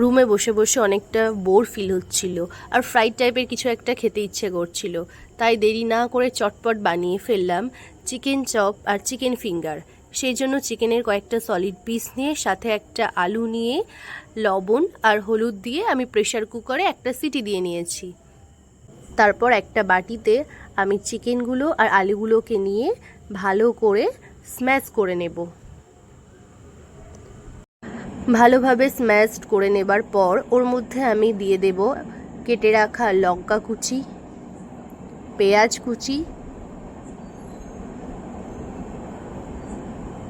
রুমে বসে বসে অনেকটা বোর ফিল হচ্ছিল আর ফ্রাইড টাইপের কিছু একটা খেতে ইচ্ছে করছিল, তাই দেরি না করে চটপট বানিয়ে ফেললাম চিকেন চপ আর চিকেন ফিঙ্গার। সেই জন্য চিকেনের কয়েকটা সলিড পিস নিয়ে সাথে একটা আলু নিয়ে লবণ আর হলুদ দিয়ে আমি প্রেসার কুকারে একটা সিটি দিয়ে নিয়েছি। তারপর একটা বাটিতে আমি চিকেনগুলো আর আলুগুলোকে নিয়ে ভালো করে স্ম্যাশ করে নেব। ভালোভাবে স্ম্যাশড করে নেবার পর ওর মধ্যে আমি দিয়ে দেব কেটে রাখা লঙ্কা কুচি, পেঁয়াজ কুচি,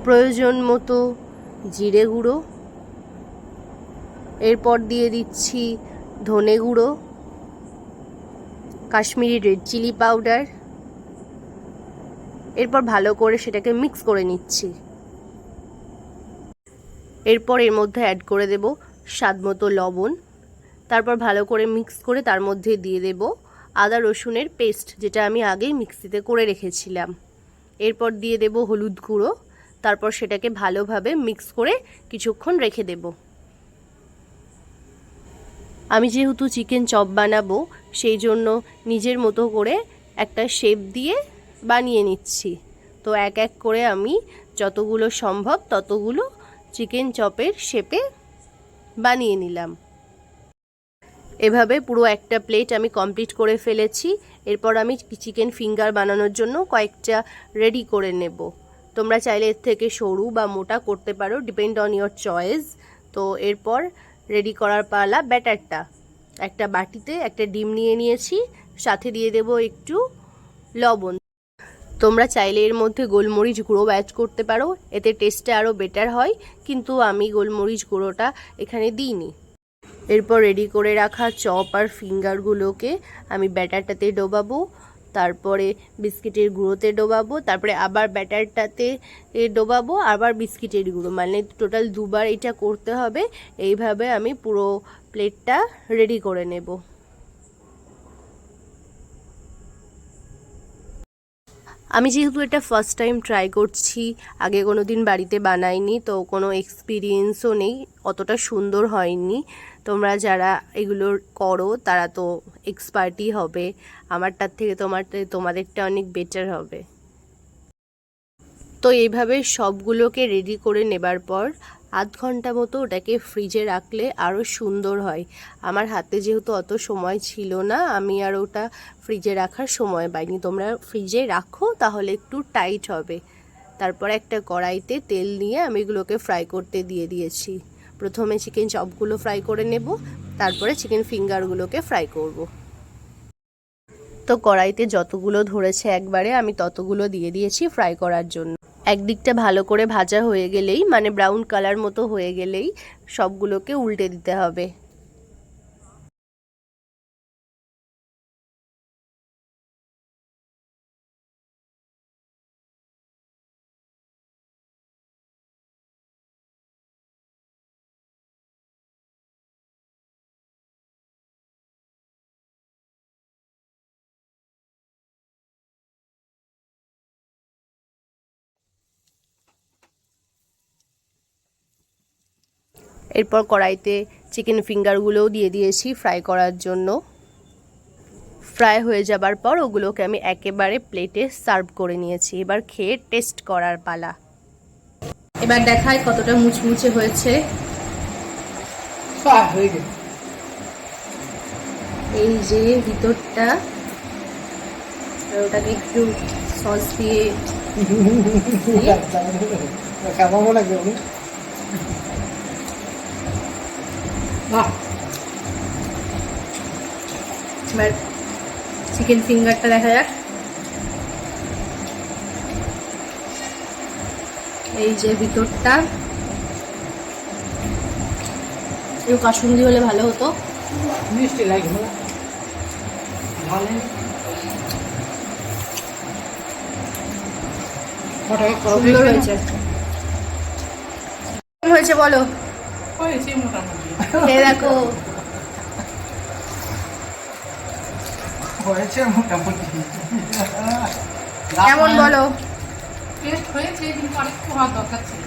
প্রয়োজন মতো জিরে গুঁড়ো, এরপর দিয়ে দিচ্ছি ধনে গুঁড়ো, কাশ্মীরি রেড চিলি পাউডার। এরপর ভালো করে সেটাকে মিক্স করে নিচ্ছি। এরপর এর মধ্যে অ্যাড করে দেব স্বাদ মতো লবণ। তারপর ভালো করে মিক্স করে তার মধ্যে দিয়ে দেব আদা রসুনের পেস্ট, যেটা আমি আগেই মিক্সিতে করে রেখেছিলাম। এরপর দিয়ে দেব হলুদ গুঁড়ো। তারপর সেটাকে ভালোভাবে মিক্স করে কিছুক্ষণ রেখে দেব। আমি যেহেতু চিকেন চপ বানাবো সেই জন্য নিজের মতো করে একটা শেপ দিয়ে বানিয়ে নিচ্ছি। তো এক এক করে আমি যতগুলো সম্ভব ততগুলো চিকেন চপের শেপে বানিয়ে নিলাম। এভাবে পুরো একটা প্লেট আমি কমপ্লিট করে ফেলেছি। এরপর আমি চিকেন ফিঙ্গার বানানোর জন্য কয়েকটা রেডি করে নেব। তোমরা চাইলে এর থেকে সরু বা মোটা করতে পারো, ডিপেন্ড অন ইয়োর চয়েস। তো এরপর রেডি করার পালা ব্যাটারটা। একটা বাটিতে একটা ডিম নিয়ে নিয়েছি, সাথে দিয়ে দেব একটু লবণ। তোমরা চাইলে এর মধ্যে গোলমরিচ গুঁড়ো অ্যাড করতে পারো, এতে টেস্টটা আরও বেটার হয়, কিন্তু আমি গোলমরিচ গুঁড়োটা এখানে দিইনি। এরপর রেডি করে রাখা চপ আর ফিঙ্গারগুলোকে আমি ব্যাটারটাতে ডোবাবো, তারপরে বিস্কিটের গুঁড়োতে ডোবাবো, তারপরে আবার ব্যাটারটাতে ডোবাবো, আবার বিস্কিটের গুঁড়ো, মানে টোটাল দুবার এটা করতে হবে। এইভাবে আমি পুরো প্লেটটা রেডি করে নেব। আমি যেহেতু এটা ফার্স্ট টাইম ট্রাই করছি, আগে কোনো দিন বাড়িতে বানাইনি, তো কোনো এক্সপিরিয়েন্সও নেই, অতটা সুন্দর হয়নি। তোমরা যারা এগুলো করো তারা তো এক্সপার্টই হবে, আমারটার থেকে তোমাদেরটা অনেক বেটার হবে। তো এইভাবে সবগুলোকে রেডি করে নেবার পর আধ ঘন্টা মতো ওটাকে ফ্রিজে রাখলে আরও সুন্দর হয়। আমার হাতে যেহেতু অত সময় ছিল না, আমি আর ওটা ফ্রিজে রাখার সময় পাইনি। তোমরা ফ্রিজে রাখো, তাহলে একটু টাইট হবে। তারপর একটা কড়াইতে তেল নিয়ে আমি এগুলোকে ফ্রাই করতে দিয়ে দিয়েছি। প্রথমে চিকেন চপগুলো ফ্রাই করে নেব, তারপরে চিকেন ফিঙ্গারগুলোকে ফ্রাই করব। তো কড়াইতে যতগুলো ধরেছে একবারে আমি ততগুলো দিয়ে দিয়েছি ফ্রাই করার জন্য। একদিকটা ভালো করে ভাজা হয়ে গেলেই, মানে ব্রাউন কালার মতো হয়ে গেলেই সবগুলোকে উল্টে দিতে হবে। এরপর কড়াইতে চিকেন ফিঙ্গারগুলোও দিয়ে দিয়েছি ফ্রাই করার জন্য। ফ্রাই হয়ে যাবার পর ওগুলোকে আমি একেবারে প্লেটে সার্ভ করে নিয়েছি। এবার খেয়ে টেস্ট করার পালা। এবার দেখায় কতটা মুচমুচে হয়েছে। এই যে ভিতরটা, ওটাকে একটু সস দিয়ে কেমন লাগবে? এবার চিকেন ফিঙ্গারটা দেখা যাক। এই যে ভিতরটা, একটু কাসুন্দি হলে ভালো হতো। মিষ্টি লাগবে সুন্দর হয়েছে। কেমন হয়েছে বলো? দেখো কেমন বলো? টেস্ট হয়েছে, কিন্তু আরেকটু হওয়ার দরকার ছিল।